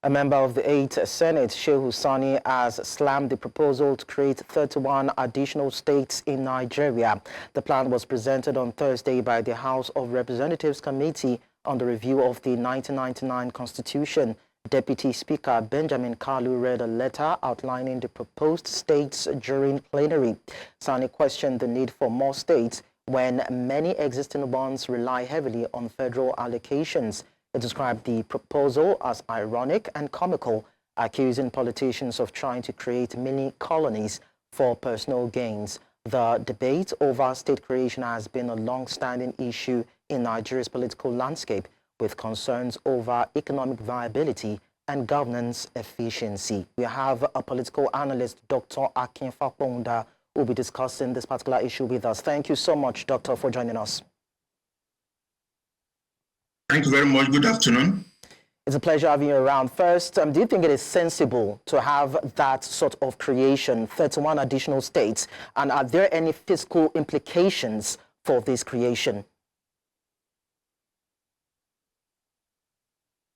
A member of the 8th Senate, Shehu Sani, has slammed the proposal to create 31 additional states in Nigeria. The plan was presented on Thursday by the House of Representatives Committee on the Review of the 1999 Constitution. Deputy Speaker Benjamin Kalu read a letter outlining the proposed states during plenary. Sani questioned the need for more states when many existing ones rely heavily on federal allocations. It described the proposal as ironic and comical, accusing politicians of trying to create mini colonies for personal gains. The debate over state creation has been a long-standing issue in Nigeria's political landscape, with concerns over economic viability and governance efficiency. We have a political analyst, Dr. Akin Fapohunda, who will be discussing this particular issue with us. Thank you so much, Doctor, for joining us. Thank you very much. Good afternoon. It's a pleasure having you around. First, do you think it is sensible to have that sort of creation, 31 additional states? And are there any fiscal implications for this creation?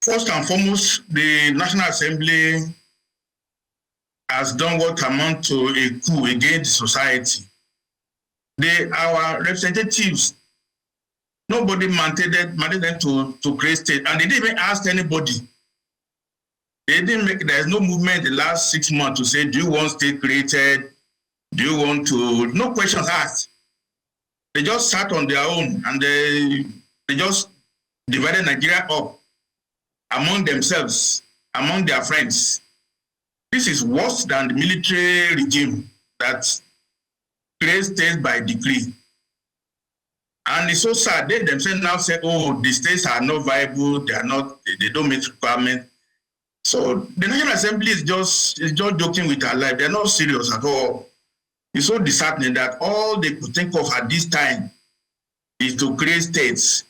First and foremost, the National Assembly has done what amounts to a coup against society. Our representatives, nobody mandated them to create state, and they didn't even ask anybody. There's no movement the last 6 months to say, do you want state created? Do you want to? No questions asked. They just sat on their own and they just divided Nigeria up among themselves, among their friends. This is worse than the military regime that creates states by decree. And it's so sad. They themselves now say, oh, the states are not viable, they don't meet requirements. So the National Assembly is just joking with our life. They're not serious at all. It's so disheartening that all they could think of at this time is to create states.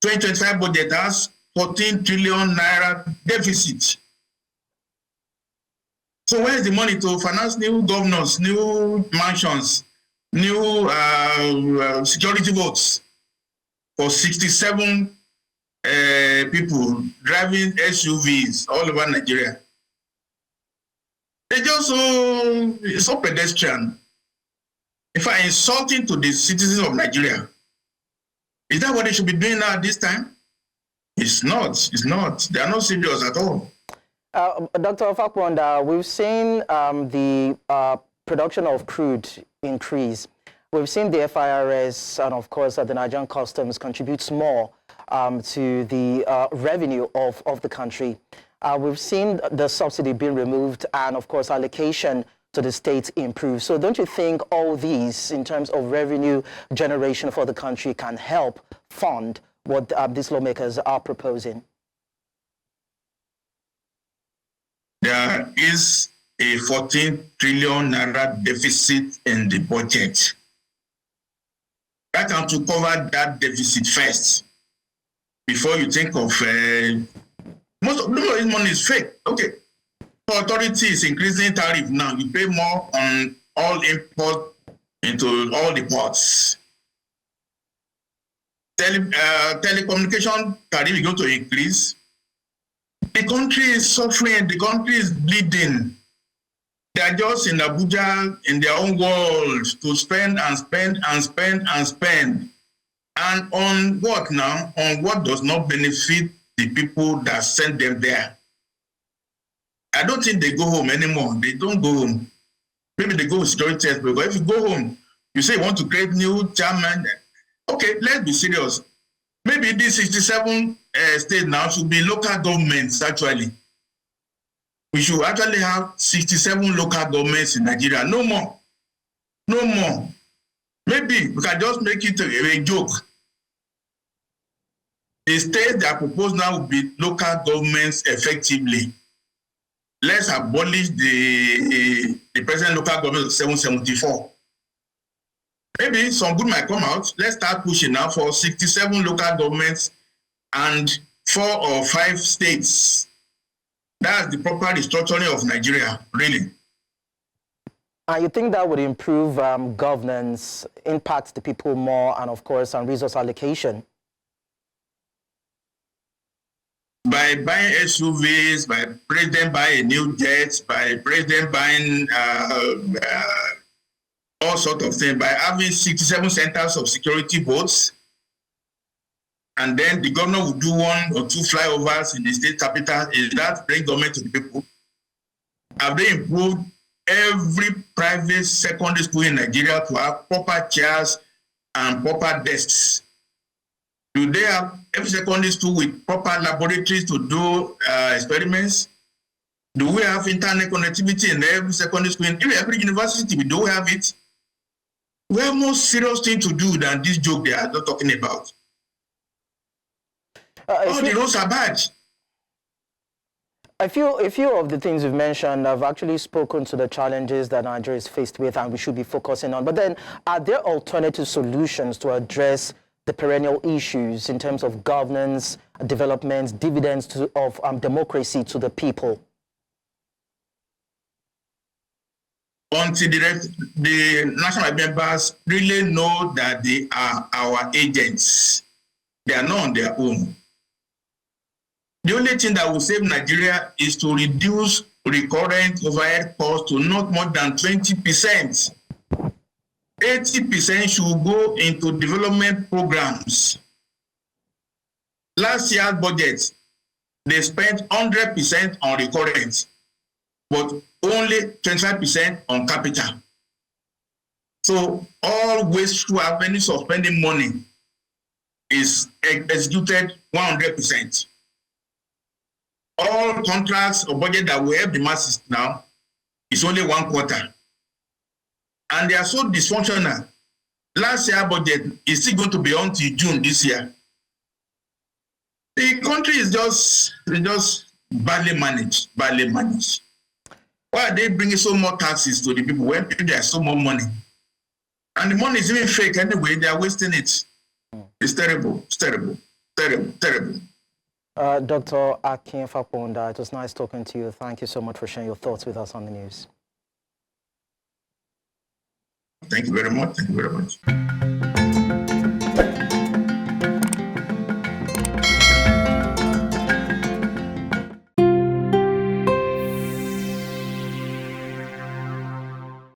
2025 budget has 14 trillion naira deficit. So where is the money to finance new governors, new mansions, new security votes for 67 people driving SUVs all over Nigeria? They're just so pedestrian. In fact, insulting to the citizens of Nigeria. Is that what they should be doing now at this time? It's not. It's not. They are not serious at all. Dr. Fapohunda, we've seen the production of crude increase. We've seen the FIRS and, of course, the Nigerian customs contributes more to the revenue of the country. We've seen the subsidy being removed and, of course, allocation to the states improve. So don't you think all these, in terms of revenue generation for the country, can help fund what these lawmakers are proposing? There is a 14 trillion naira deficit in the budget. Try to cover that deficit first before you think of most of this money is fake. Okay, the authority is increasing tariff now. You pay more on all import into all the ports. Telecommunication tariff is going to increase. The country is suffering. The country is bleeding. They are just in Abuja in their own world to spend and spend and spend and spend. And on what now? On what does not benefit the people that sent them there. I don't think they go home anymore. They don't go home. Maybe they go with security test, because if you go home, you say you want to create new chairman. Okay, let's be serious. Maybe these 67 states now should be local governments, actually. We should actually have 67 local governments in Nigeria. No more. No more. Maybe we can just make it a joke. The states that propose now will be local governments effectively. Let's abolish the present local government of 774. Maybe some good might come out. Let's start pushing now for 67 local governments and 4 or 5 states. That's the proper restructuring of Nigeria, really. You think that would improve governance, impact the people more, and of course, resource allocation? by buying SUVs, by president buying a new jet, by president buying all sorts of things, by having 67 centers of security votes, and then the governor will do 1 or 2 flyovers in the state capital. Is that bring government to the people? Have they improved every private secondary school in Nigeria to have proper chairs and proper desks? Do they have every secondary school with proper laboratories to do experiments? Do we have internet connectivity in every secondary school? In every university, do we have it? We have more serious thing to do than this joke they are not talking about. All the roads are bad. A few of the things you've mentioned have actually spoken to the challenges that Nigeria is faced with and we should be focusing on. But then, are there alternative solutions to address the perennial issues in terms of governance, development, dividends of democracy to the people? Until the national members really know that they are our agents, they are not on their own. The only thing that will save Nigeria is to reduce recurrent overhead costs to not more than 20%. 80% should go into development programs. Last year's budget, they spent 100% on recurrent, but only 25% on capital. So all wasteful avenues of spending money is executed 100%. All contracts or budget that will help the masses now is only 1/4. And they are so dysfunctional. Last year's budget is still going to be until June this year. The country is just badly managed. Why are they bringing so much taxes to the people when there's so much money? And the money is even fake anyway, they are wasting it. It's terrible, it's terrible, terrible, terrible. Dr. Akin Fapohunda, it was nice talking to you. Thank you so much for sharing your thoughts with us on the news. Thank you very much. Thank you very much.